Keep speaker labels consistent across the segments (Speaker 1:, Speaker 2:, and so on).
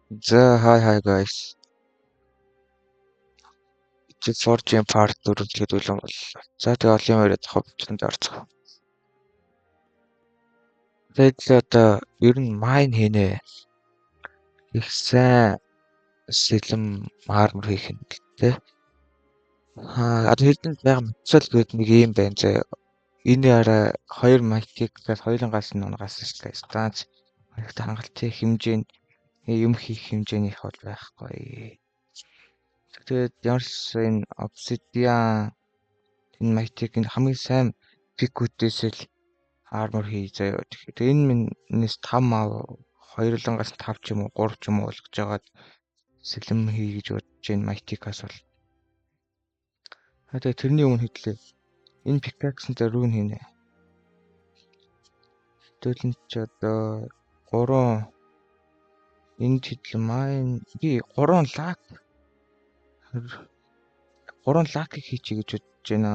Speaker 1: Hi guys. Чи Forge part 4 гэхэд үлэн боллоо. За тэгээ олон юм яриад ховчронд орцгоо. Тэгээд одоо ер нь mine хийнэ. Их сайн сэлэм armor хийх юм гэлтэй. Одоо хэдэн байгаа мэцэл гээд нэг юм байна заа. Энэ арай 2 малтикаас хоёулангаас нь унгаас станц хоёрт хангалттай хэмжээнд юм хийх хэмжээнийх бол байхгүй. Тэгээд ямарс энэ obsidian энэ майтикийн хамгийн сайн пикүүдээс л армор хий заяа. Тэгэхээр энэ минээс 5 ав 2-нгаас 5 ч юм уу 3 ч юм уу болгож жагаад сэлэм хий гэж бодож энэ майтикаас бол. Тэгээ тэрний өмнө хэдлээ. Энэ пикаксэнтэй рүүн хийнэ. Төлөнд ч одоо 3 энд хэдлээ маань би 3 лак 3 лакийг хийчихье гэж бодож байна.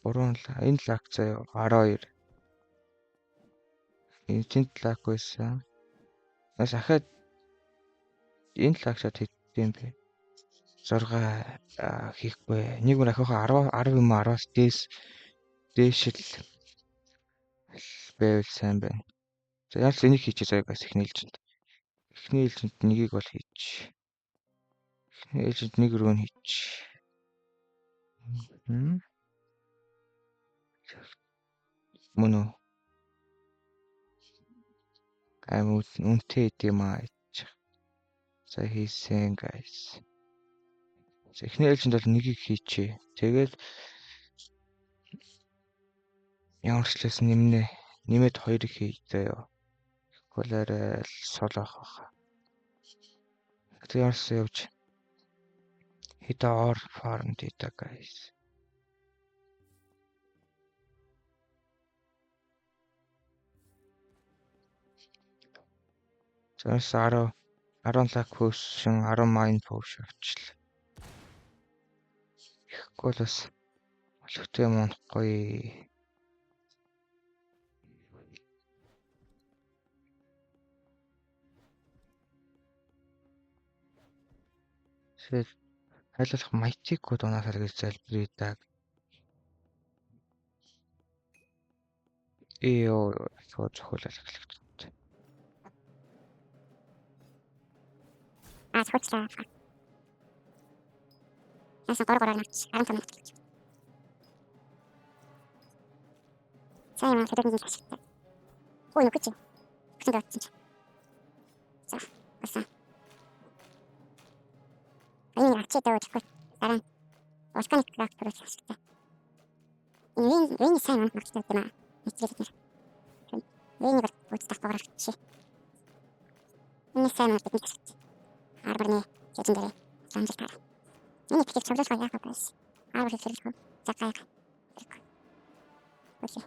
Speaker 1: 3 энэ лак заяа 12. Энэ тент лак байсан. Нас ахаад энэ лакшаад хийдэм бэ. 6 хийхгүй. Нэг мөр ахиухаа 10 юм 10-аас дээш л байвал сайн байна. За яаж энийг хийчих заяа бас эхний ээлжинд. Эхний ээлжинд нэгийг бол хийчих. Эхний ээлжинд нэг рүү нь хийчих. Мөн үү? Үнтэй идэм аа. За хийсэн guys. За эхний ээлжинд бол нэгийг хийчихье. Тэгээд ямарчлаас нэмээд 2-ыг хий заяа. Тэгвэл арай солоох баха. Тэгээд явж хитаар farm data guys. За 10 лак potion 10 mine potion авчлаа. Ихгүй л бас олигтой юм унахгүй. Тэгэл хайлуулах майтикууд унаасаа гэж залбирая даг. Сууд зохиолол эхлэх.
Speaker 2: Суучлаа. Яасан 3 навч 15 минут. Сайн юм хэдэн минут тааштай. Ой нүгч. Хөтөнд очсон. За. Асан. Энэ ачаа дэвчих. Дараа нь Volcanic craft руу тааштай. Энэ сайн юм багтдаг юм аа. Нэчрэлэр. Энэ боддог байгаач. Энэ сайн юм гэдэг нь. Арбарны жижигдэрээ амжилтаар. Энэ их чавлах яах вэ? Арбар хэлэх. За гай. Окей.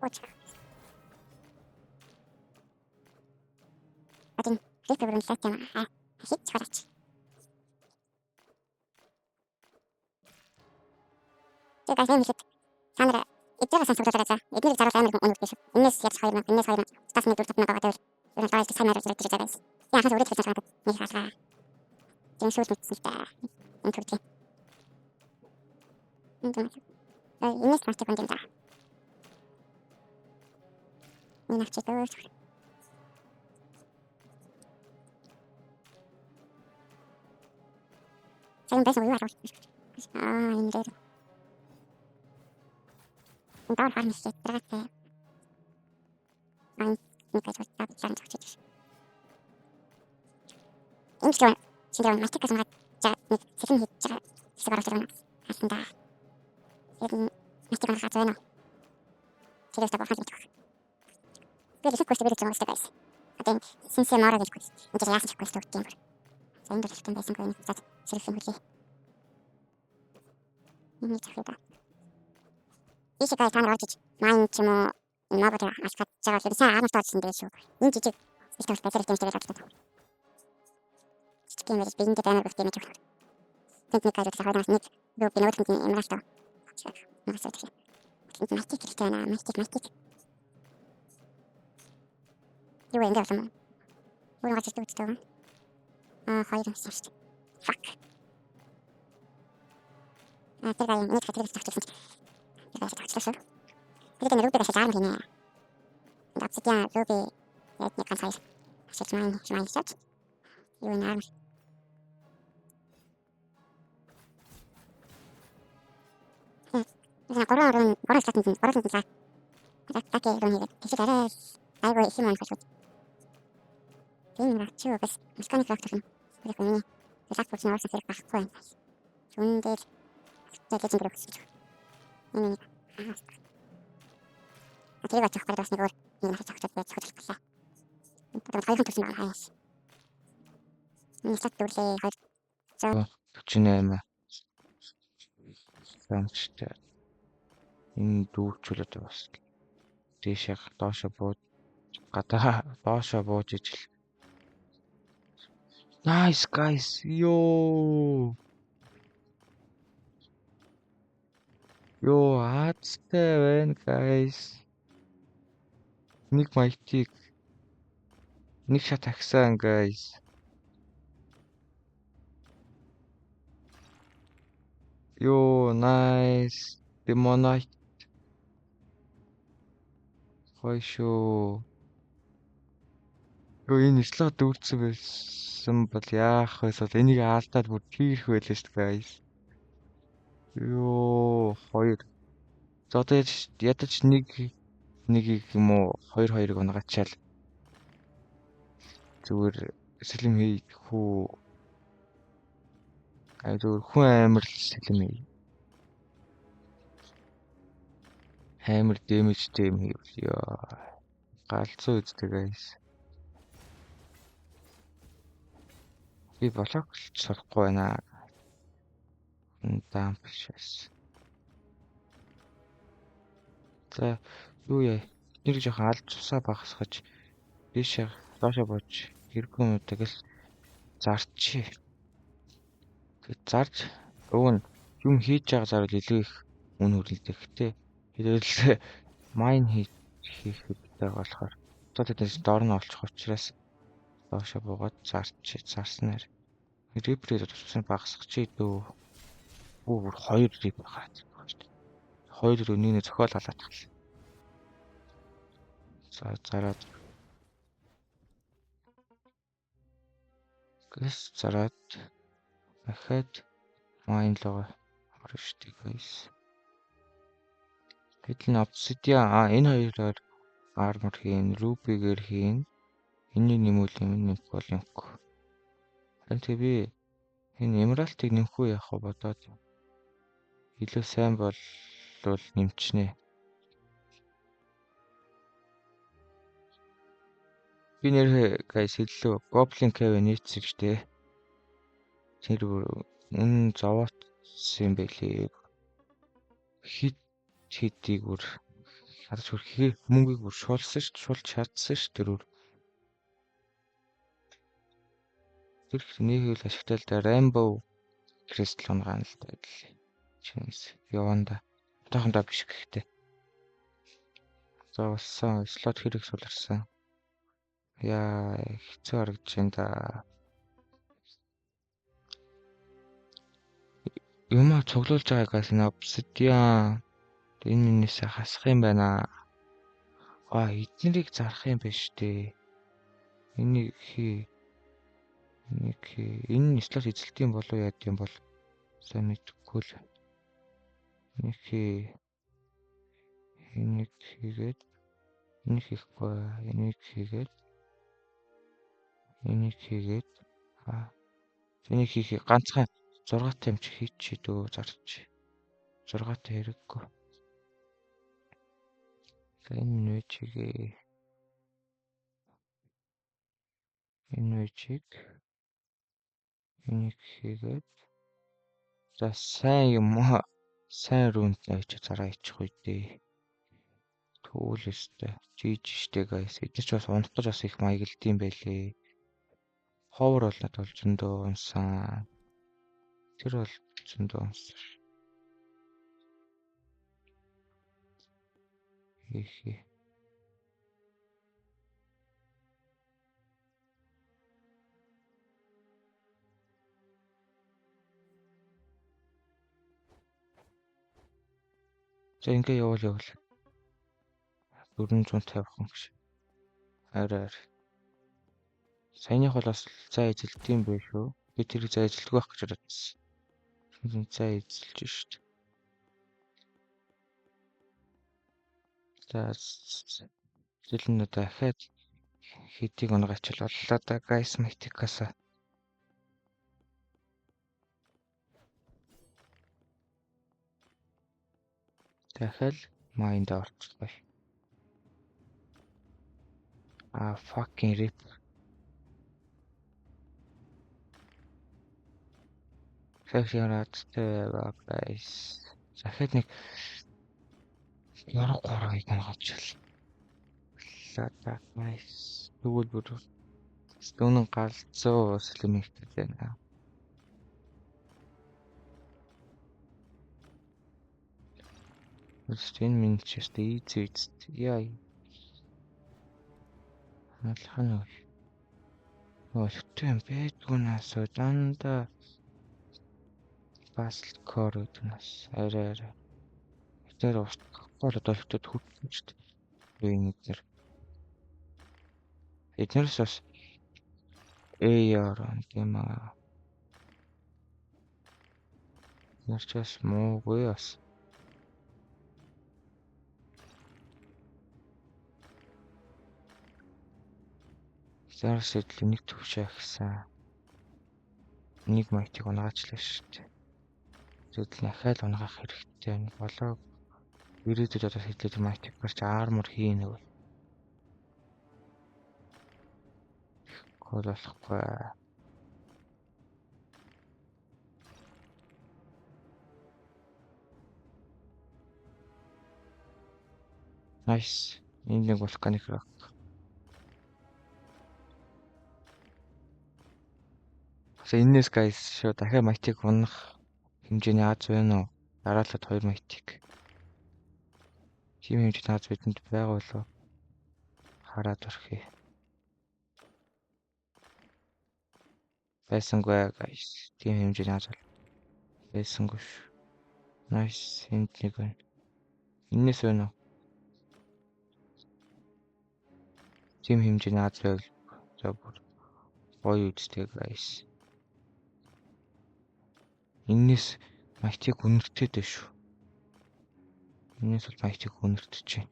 Speaker 2: Очка. Один референ сайтаа хит чараач. Тэгээд энэ хит санаа эдгээр сан судлаад байгаа. Эдгээр зарал амар өнөг биш. Энэс яаж 2 энэс 2 стасны дүр топноо байгаа. Ер нь тааш сайн харж ирж байгаа. Яа хас үргэлж хийж байгаа. Нэг хасаа. Тэн шууд мэдсэнтэй. Энэ төрдөө. Энэс мартыг юм даа. Энэ ч дөө. Сайн байсан уу яа. Энэ дээр. Доор харна шиг драгатай. Нэг ажил тааж чиж. Энэ чинь математик гэсэн нэг сэхэн хийж байгаа. Хэсэг орж ирнэ. Хасанда. Энэ математик хаа зэно. Тэгээд та бахад гэж. Тэгээд их көстэй байж байгаа guys. Одоо синсээ мороо гэж. Энэ яасан ч көстэй өгч юм. За энэ дэлхтэн байсан гоо нэг зат сэрхэн хөлий. Энэ чахта. Ишикай танаар орж маань ч юм уу ногоо ашигладаг байгаа л сайн армаар тоодсон дээ шүү. Энэ жижиг их тал байтар ихтэй ажиллаж байгаа. Чичгэн мэрэж биенд таймер өгч юм гэж байна. Тэнд нэг ажил хийх хойноос нэг руу би нөөцөнд имраш таа. Нагасаа тийм. Майтик хэрэгтэй байна. Майтик. Юу энэ юм бэ? Өөрөө ч үздэг үү? Хоёр юм шүү дээ. Fuck. Тэр нэг хэтрэг тавьчихсан. Тэгээд тавьчихсан. Тэгээд нэг үедээ шаарм гинэ. Обсидиан руби яг нэг ганц хоёр. Шимайн шат. Юу нэр? За гурван статнд за. Так юм хийгээд. Тэгэхээр арай айгүй их юм байна гэж. Тийм ч юу бас механик фактор юм. Яг үнэ. Лак болж нэрсэн хэрэг байхгүй байна. Зүүн дээр тэгээд зингэр өгсөн. Энэ тэр бач хахад бас нэг өөр нэг хацагтад байж хадгалах гэлээ. Тэгээд хоёр тусан байна хайш. Энэ стат дүрлээ хоёр. За
Speaker 1: 48. Самчтай. Энэ дүүрчүүлээд бас дээшээ доошо бууж гадаа доошо бууж ижил. Nice guys. Yo, азтай байна guys. Нэг майтик нэг шат агсан guys. Yo, nice. Demonite. Хойшоо. Yo, энэ слот дүүрсэн байсан бол яах вэ? Энийг алдаад бүр тийрх байлаа шүү guys. Yo, хоёр. За одоо ядаж нэгийг юм уу 2-2-ыг унгачаал. Зүгээр сэлэм хийхүү. Зүгээр хүн амар л сэлэм хий. Амар дэмэжтэй юм хийв. Яа. Галзуу үздэг guys. Би блок л сурахгүй байна. Дамп шээс. За юу яа. Нэр жоохон алж цусаа багасгаж дээшээ доошоо бууж хэрэггүй юм тэгэл зарчи. Тэг зарж өвн юм хийж байгаа зарвал илүү их үн хүрэлдэг те. Хэдэл майн хийх хэрэгтэй болохоор одоо тэдээс доор нь олчих учраас доошоо буугаад зарснаар репред туссан багасгачих дөө. Бүр 2 реп гараад ирэх шүү дээ. 2 өнийний зохиол халаад тахлаа. За зараад гэс зараад дахиад майн лугаа орно шүү дээ guys. Хэдэн obsidian энэ хоёроор armor хийн, ruby-гээр хийн. Энийг нэмүүл юм нэмэх бол юмгүй. Харин тэг би энэ emerald-ыг нэмэхгүй яах вэ бодоод илүү сайн бол нэмчнэ. Би нэр guys хэллээ. Goblin cave нийцсэн штэ. Тэр зовоотсэн байлээ. Хитийг бүр хадаж хөрхий мөнгийг бүр шуулж чадсан ш тэр. Тэр нэг л ашигтай л да rainbow crystal унгаан л да. Чинээс яванда. Тохондоо биш гэхдээ. За болсон слот хэрэг суларсан. Яа хэцүү харагдаж байна да. Юмаа цуглуулж байгаагаас энэ obsidian энэ минээсээ хасах юм байна. Эднэрийг зарах юм байна штэ. Энийг хий. Энэ слот эзэлт юм болов яа гэм бол сайн мэдэхгүй л. Энийг хийгээд энийг хийхгүй. Энийг хийгээд энийг хийх ганцхан 6 тамч хийчих дөө зарч. 6 та хэрэггүй. Энэ үчиг энийг хийгээд за сайн юм уу? Сайн рүүнд авчиж зараа ичих үедээ. Түүл өстэй. Жиж штэ guys. Эдгээр ч бас унтаж бас их маягалдсан байлээ. Ховор болоод бол зөндөө унсан. Тэр бол зөндөө унсан. хийх. За ингээ явуул. 450 хүн гэж. Арай. Саяных бол бас зай эзэлдэг юм байх шүү. Би тэрийг зай эзэлдэг байх гэж бодсон. Зай эзэлж шít. За зэлэн дахиад хэдийг унгаач боллоо да гайс мэтикаса. Дахиад майнд орчихлоо. Fucking rip. Секшнаттэй гайс. Дахиад нэг яруу 3-ыг унгаач. Лата гайс. Тэгвэл бүр стонон галзуу слимэгтэй байна. Стэн минь ч эцэст яа. Алхана. Өтөн бэдгүнээс дандаа бас кор үтнэс арай. Тэр гол толгойд хүрсэн шүү дээ. Эднэр. Эднэрс бас AR юм аа. Нарчаас муугүй бас. Зарс эдл нэг төвшөө гэсэн. Нэг майтыг унгаачлаа шүү дээ. Зөвл дахиад унгаах хэрэгтэй юм болоо. Ирээдүйд одоо хэдлээ майтыг гарч армор хийнэ вэ? Гол болохгүй. Nice. Энэ нэг volcanic rock. За энэс guys шууд дахиад майтыг унах хэмжээний аз байна уу? Дараалал 2 майтыг. Тим хэмжээний аз бидэнд байгаа болов хараад орхие. Байсангүй guys. Тим хэмжээний аз байсангүй шүү. Nice. Энд нэг байна. Энэс байна уу? Тим хэмжээний аз байвал за бүр гоё үстэй guys. Энэс майтыг үнэртэй дээ шүү. Энэс бол майтыг үнэртэж байна.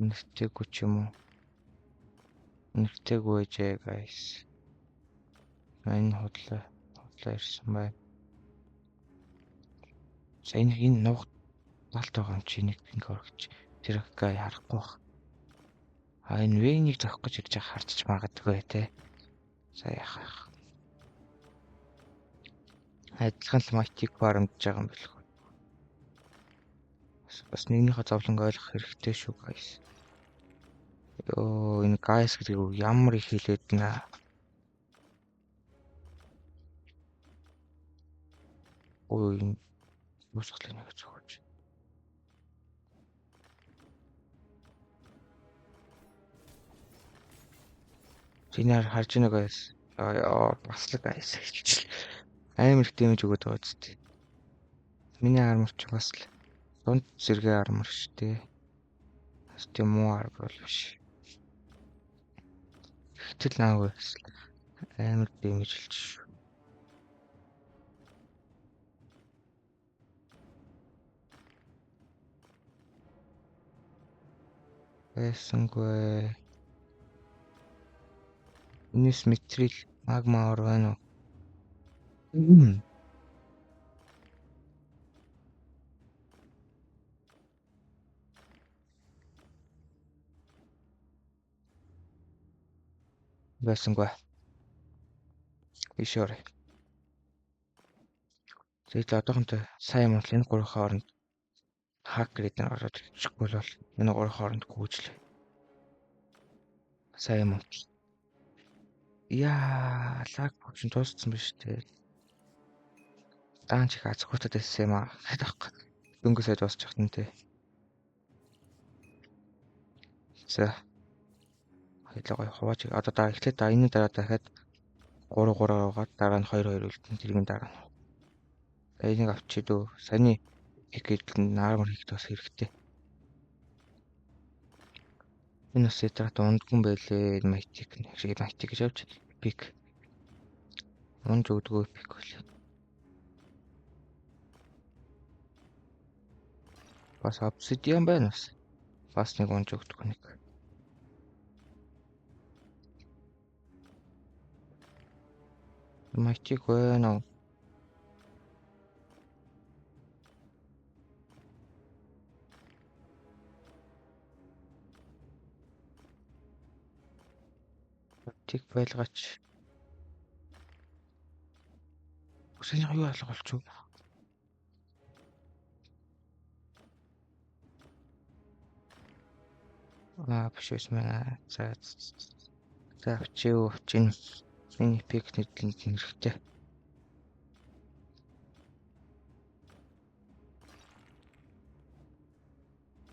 Speaker 1: Үнэртэйгүй ч юм уу? Үнэртэйгүй ээжээ guys. Энэ худлаа ирсэн бай. За энэ нуух талт байгаа юм чи нэг пинг оргич. Тэр гай харахгүй бах. Энэ вэнийг зохих гэж ирж байгаа харцч магадгүй те. За яхах. Адилхан л майтик барамдж байгаа юм билгүй. Бас нэгнийхээ зовлонг ойлгох хэрэгтэй шүү guys. Ёо энэ guys гэдэг ямар их хэлээд нэ. Ой энэ усгалыг нэг зөвхөж. Чинээр харж байна guys. Яа бас л guys хэлчих. Амар их дэмэж өгöd байгаа зү. Миний армор ч бас л дунд зэрэг армор штэ. Бас тийм муу армор биш. Гэтэл наа бас амар дэмэж хэлж шүү. Байсангүй. Энэс материал магма ор байна уу? Байсангүй. Ишээр. Тэгээд одоохонтой сайн мөн энэ 3 хооронд хакерд нь ороод ичихгүй бол энэ 3 хооронд гүйжлээ. Сайн мөн. Яа, лаг поtion дууссан ба штэ. Даан чих азхуутад байсан юм аа. Хадахгүй. Дөнгөсөө дуусчих нь те. За. Хоёлоо гой хувааж. Одоо эхлээд энэ дараа дахиад 3 аваад дараа нь 2 үлдэн тэргийн дараа нь. Энийг авчид үү. Саяны ихэд наармар хийх бас хэрэгтэй. Энэ бас ятрат ундган байлээ. Майтик гэж авч пик. Унж өгдөгөө пик болоо. Бас obsidian байна бас. Бас нэг унж өгдөг нэг. Майтик байна уу? Майтик байлгаач. Үсэний юу алга болчих вэ? Биш байна. За авчин. Миний пик нэтлэн хэрэгтэй.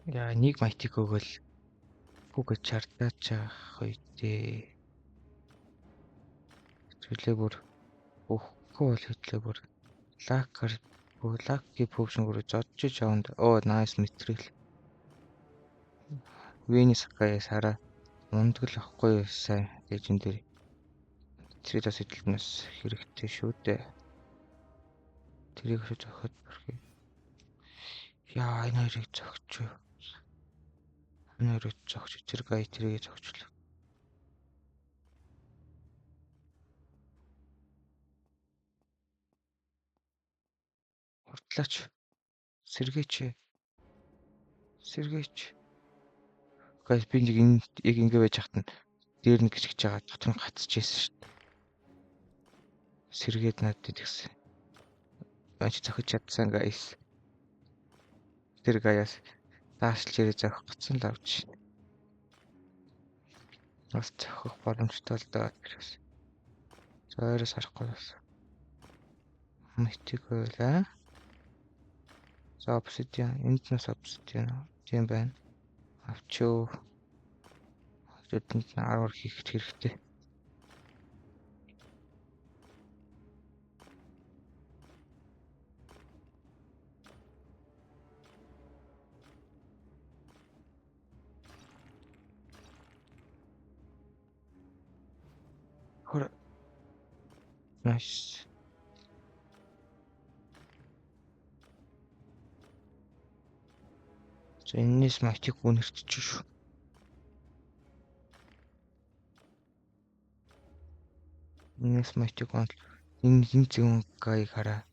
Speaker 1: Яа, нэг майтик өгөөл. Бүгд чартаач хоёдээ. Хэвлээ бүр өгөхгүй бол хэвлээ бүр лаки поtion гөрөө зодж аванд. Оо, nice material. Венис гаяа сараа мундгал ахгүй сайн лежендэр. Тэрийг бас хэдэлнээс хэрэгтэй шүү дээ. Тэрийг ч зохиод бүрхий. Яа, энэ хоёрыг зогчоо. Энэ хоёрыг зогч тэр гай тэрийг зогчлоо. Хурдлаач. Сэргээч. Гайс би нэг яг ингэ байж хат нь дээр нь гिचгэж байгаа дотор нь гацчихсэн шүү дээ. Сэргээд надад тэгсэн. Бач зохиж чадсан гайс. Тэр гаяас даашлж ирээ зохих гацсан л авч. Бас зохих боломжтой л даа тэрээс. Зойроос харахгүй бас. Мэтик байлаа. За obsidian, энд нас obsidian тийм байна. Авчөө. Тэдэнд 10 хийх хэрэгтэй. Хор. Nice. За энэс майтик үнэртэж шүү. Энэс майтик он энэ хин зүүн гай хараа.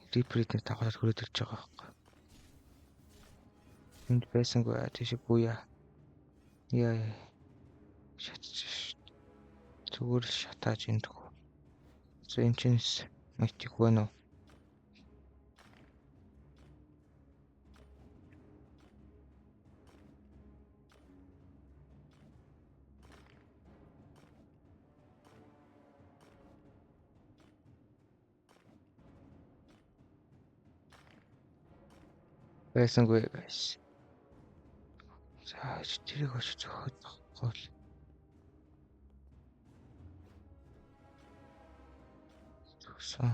Speaker 1: Репритний тавхад хүрээд ирж байгаа байхгүй. Энд байсангүй тийш буя. Яа. Шатчих. Зүгээр шатааж энд. За энэ чинс майтик байна уу? Байсангүй guys. За тэрийг очиж зөхөд гол. Зүгсэн.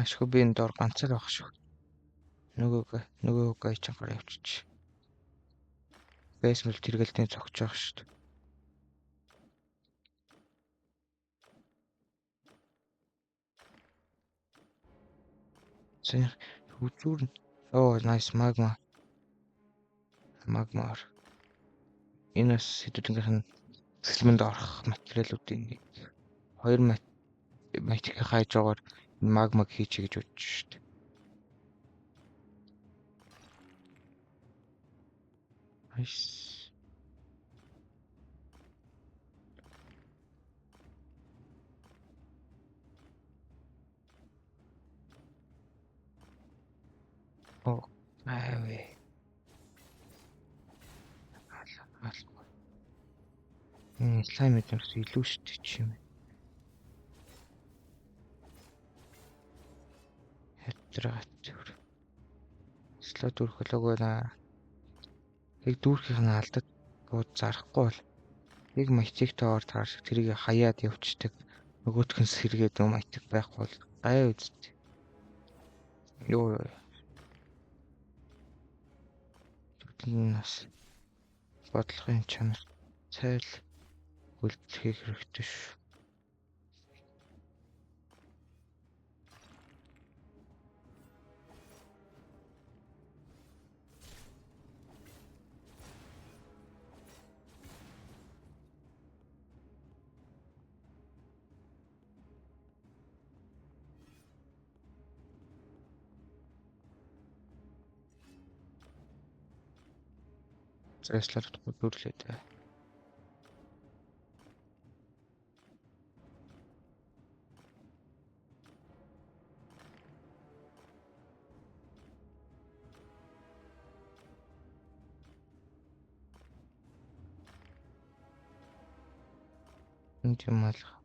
Speaker 1: Ашгүй би энэ дор ганцаар байх шүү. Нөгөө гай чангаар явчих. Бэсмэл тэргэлтийн цогч байх шүү. Зэр үзүүр. Оо, nice magma. Магмаар. Энэс хэдүүлгийнх нь сэлмэнд орох материалуудын нэг. 2 майтик хайж байгаа магмаг хийчихье гэж бодож шүү дээ. Nice. Оо, авээ. Слайм мэдэрс илүү шүү дээ чи юм. Хэтрэгт. Слот дүүрхлөг байна. Яг дүүрхийн алдад бууд зарахгүй бол яг матик тоор таарч тэрийг хаяад явчихдаг. Нөгөөх нь сэргээд матик байхгүй бол гай үсттэй. Юу нас бодлогын чанар цайл үлдэхийг хэрэгтэй шүү. Зэслэлт гүрлээ дээ. Энд юм алга.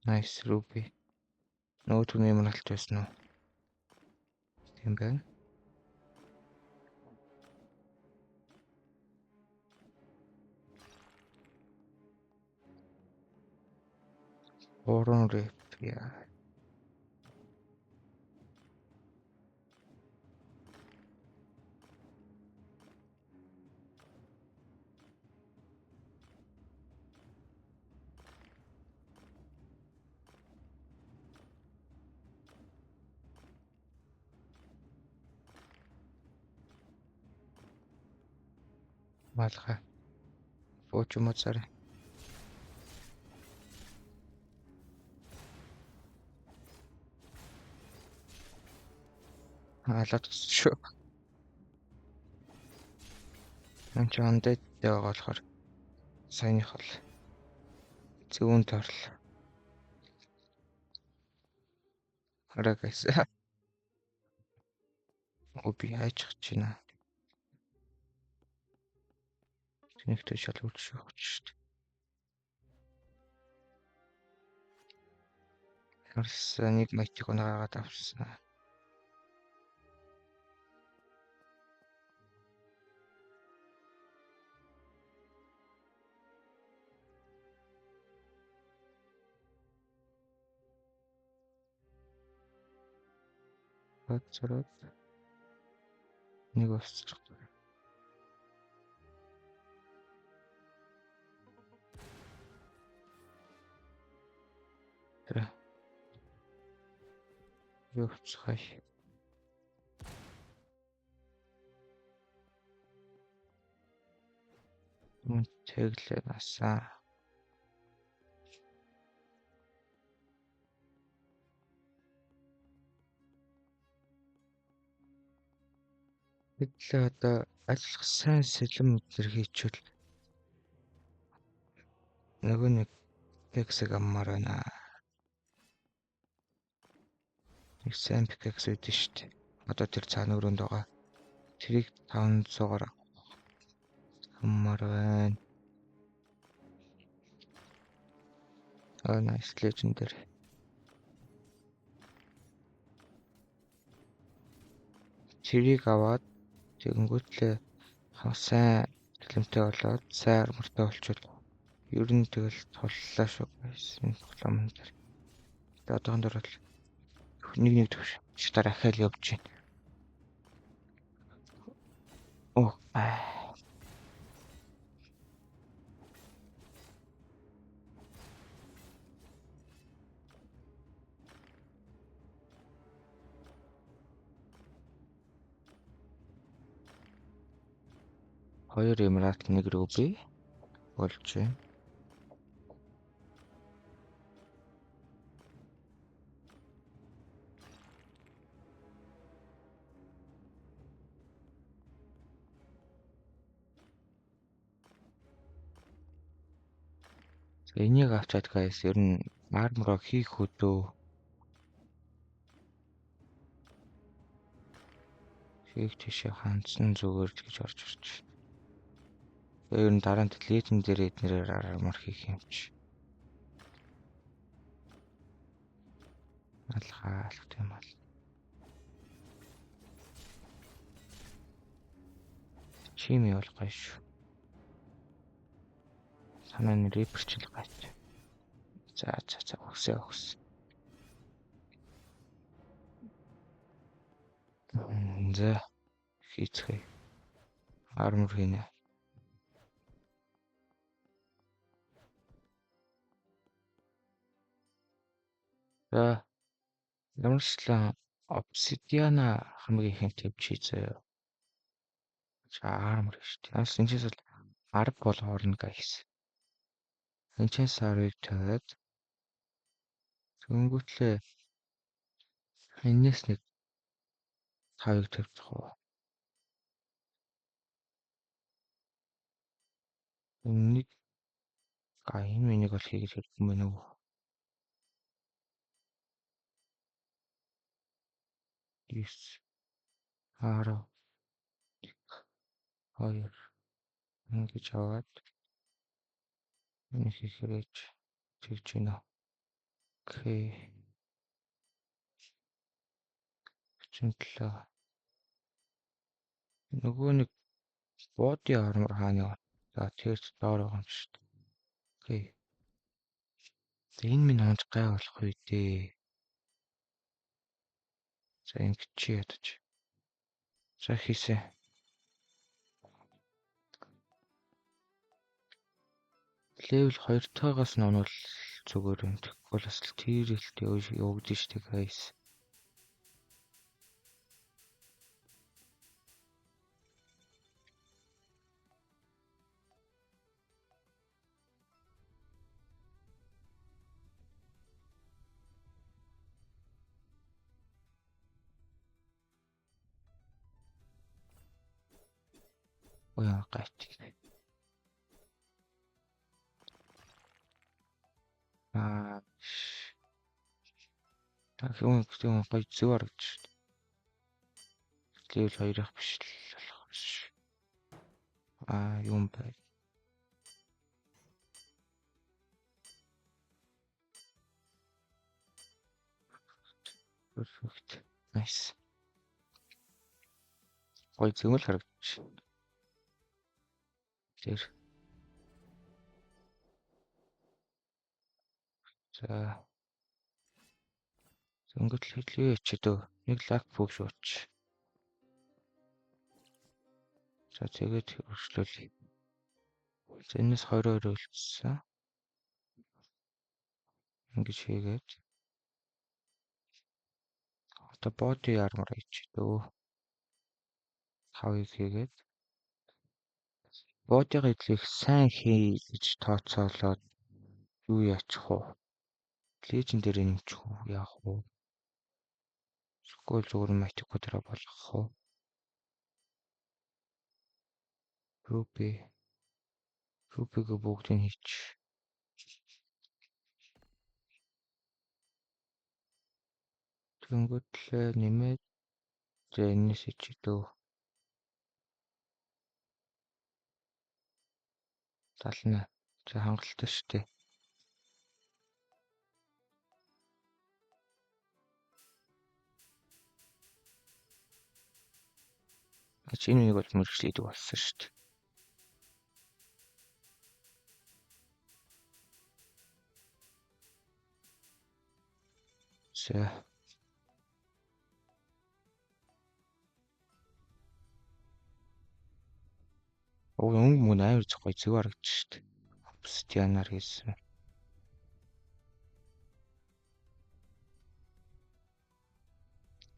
Speaker 1: Nice Ruby. Нөөдрөний юмралт байсан уу? Тийм байна. Орон рэп яа. Малха. Бууч юм уу царай. Алаад шүү. Энд ч ондод байгаа болохоор саяных бол зүүн торл. Харагас. Оби хайчих чинь. Тэнэгтэй шал үлших шүү дээ. Харс нэг матик унаагаад авсан. Бацраад нэг усчих. Тэр юу цахай. Мөн тэглээ насаа. Хэдлээ одоо ажиллах сайн сэлэм өдр хийчихвэл нөгөө нэг пиксэг аммаар байна. Нэг сайн пикс үүдэн шүү дээ. Одоо тэр цаана өрөөнд байгаа. Тэрийг 500-аар аммаар байна. Nice legendary. Чирийг аваад тэгэнгүүтлээ сайн хэлэмтэй болоод сайн армортой болчиход ер нь тэгэл туллаа шүү байсан тоглоом дээр. Тэгээд одоохон дор бол нэг төвшөөр ахаал явж байна. Оо хоёр эмрат нэг Ruby болж байна. Энийг авчаад guys ер нь Армороо хийх өдөө. Хийх тийшээ хандсан зүгээр л гэж орж ирж. Өөр нь дараа нь леженд дээр эднэрээр армор хийх юм чи. Алхаалх тийм бол. Чим явах гоё шүү. Санааны реперчл гайч. За өгс. За хийцгээе. Армор хийнэ. За ямарчлан обсидиана хамгийн ихэнд тавьчих заяа. За армор шүү. Яас энэ ч бол ард бол орно гайс. Энчээс арыг тавиад зөнгөтлөө энэс нэг тавыг тавьчих уу. Энийг энэ энийг бол хийгээд хэлсэн мэн үү? Yes. 10 2 ингэж аваад энэ хийхэрэж тэгж гинэ. Окей. 37. Нөгөө нэг боди армор хаана яа? За тэр доор байгаа юм шүү дээ. Окей. Энэ минь онц гай болох үү дээ. За ингэ чи ядаж. За хийсэн. Левел 2-тойгоос нь онвол зүгээр юм. Тэгвэл бас тийрэлт явагдаж штэ гайс. Ой гайт. Хүн гоё зөв харагдаж шүү дээ. Левел 2-ах биш л болох ш. Юм бай. Perfect. Nice. Гоё зөв л харагдаж. Тэр. За. Зөнгөт хэлээ ч дөө. Нэг лак бүх шууч. За тэгээд өршлөөлье. Энэс 22 өлцсөн. Ингэж хийгээд. Одоо боди армор хийч дөө. 5-ыг хийгээд. Бодигаа эдлэх сайн хий гэж тооцоолоод юу яачих вэ? Леженд дээр нэмчих үү? Яах вэ? Скол зүгээр матик дээр болгох уу? Рупиг бүгдийг хийч. Тэнгүүтлээ нэмээд энэс ичдөө. 70. За хангалттай шүү дээ. Энэ нэг бол мөрөглөдөг болсон шүү дээ. За. Өнгө мөн амар гоё зөв харагдаж шүү дээ. Обсидианаар хийсэн.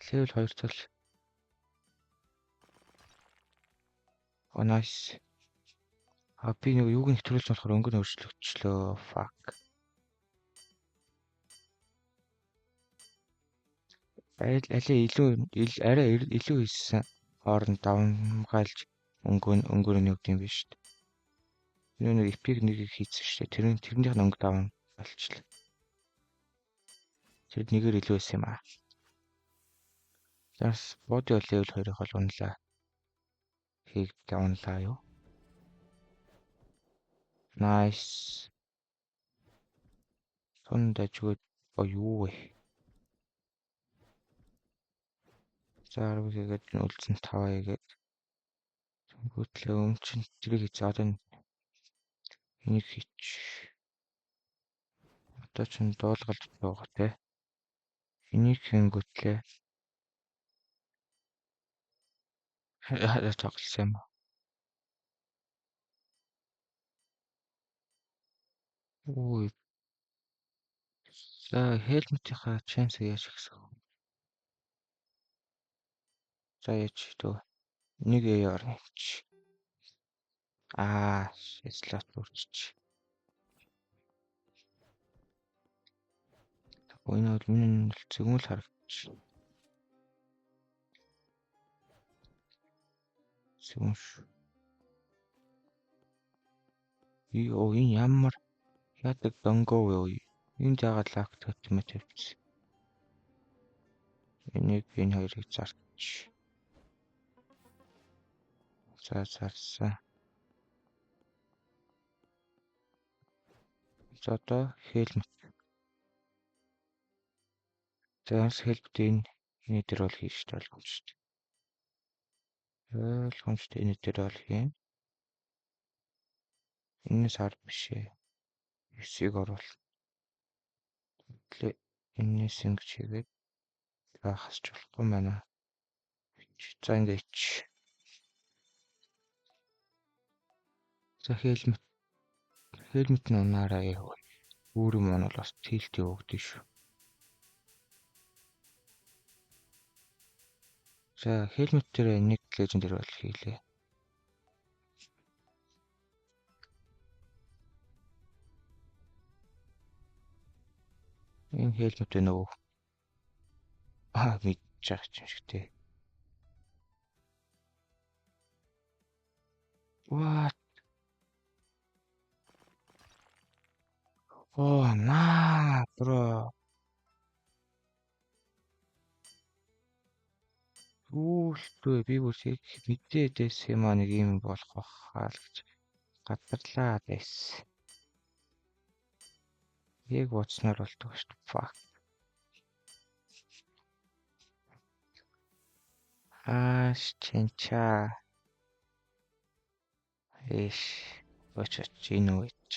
Speaker 1: Level 2 тал. Nice. Би нэг юуг нэвтрүүлж болохоор өнгө нь өөрчлөгдчихлөө. Fuck. Алей арай илүү хийсэн. Хооронд давмгаалж өнгөөр нь өгд юм биш үү? Энэ нэг эпик нэг хийсэн шүү дээ. Тэрнийх нь өнгө даван болчихлоо. Тэр нэгээр илүү байсан юм аа. Бас body level 2-ыг бол унлаа. Хийг давнлаа юу? Nice. Тун дажгүй юу вэ? За 10 гээд үлдсэн 5 гээд гүтлээ өмчин тэрийг хийж одоо энийг хийч. Одоо ч дуулгалж байгаа те. Энийг хийнгүүтлээ. Яа тоглосон юм. Үй. За helmet-ийнхаа chance яаж ихсэх вэ? За яаж дөө. Нэг AR хийч. Slot бүрчиж. Энэ бол миний зөвмөл харагч. Зөвмөш. Энэ ямар яадаг донгоо вэ? Энд яагаад лакт хөтмөт тавьчихсан. Энийг энэ хоёрыг зарч. За зарсан. За одоо helmet. Тэгээс helmet энэ дээр бол хийж ойлгомжтой. Ойлгомжтой энэ дээр бол хийн. Энэс хар биш ээ. 9-ийг оруул. Энэс ингэж хийгээд хасч болохгүй байна. За ингэж. За helmet нь унаараа яав. Үүрэг маань бол бас tilt өгдөө шүү. За helmet дээр нэг legendary бол хийлээ. Энэ helmet нөгөө мэдчих юм шиг тий. What? Oh, nah, bro. Үүлтөө би бүр мэдээдээс юм аа нэг юм болох байхаа л гэж гадарлаа байсан. Яг бодсноор болдог шүү дээ. Fuck. Чинча. Очиж энэ үү гэж.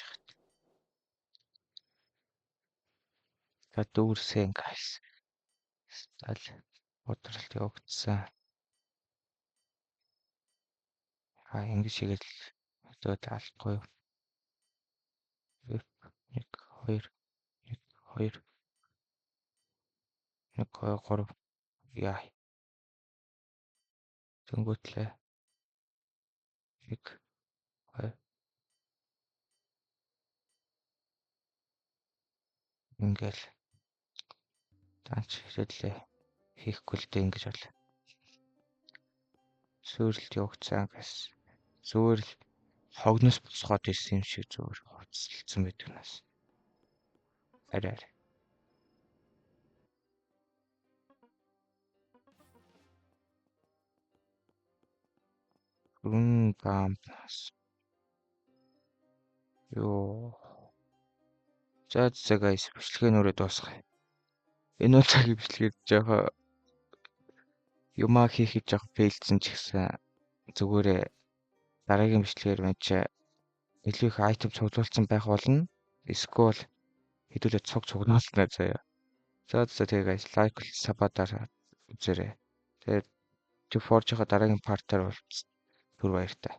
Speaker 1: За дүүрсэн guys. Стал бодролт явагдсан. Ингэж хийгээл одоо таалахгүй. 1 2 1 2 1 2 3 яа. Тэнгүүтлээ. 1 2 ингээл таач хэлээ хийхгүй л дээ ингэж бол. Сүрэлт явагдсан гэс. Зүгээр л хогноос босгоод ирсэн юм шиг зүгээр хувцалцсан байдаг нас. Арай. Гампас. Йоо. За guys, бичлэгээнөрөө дуусгая. Энэ удаагийн бичлэгээр жоохон юмаа хийхэд жоохон фейлдсэн ч гэсэн зүгээрээ дараагийн бичлэгээр мэж илүү их айтем цуглуулсан байх болно. Эсвэл хэдүүлээ цуглуулснаа заяа. За тэгээ guys, лайк сабадаар үзээрэй. Тэгээд Forge-ийнхаа дараагийн партаар бол түр баяртай.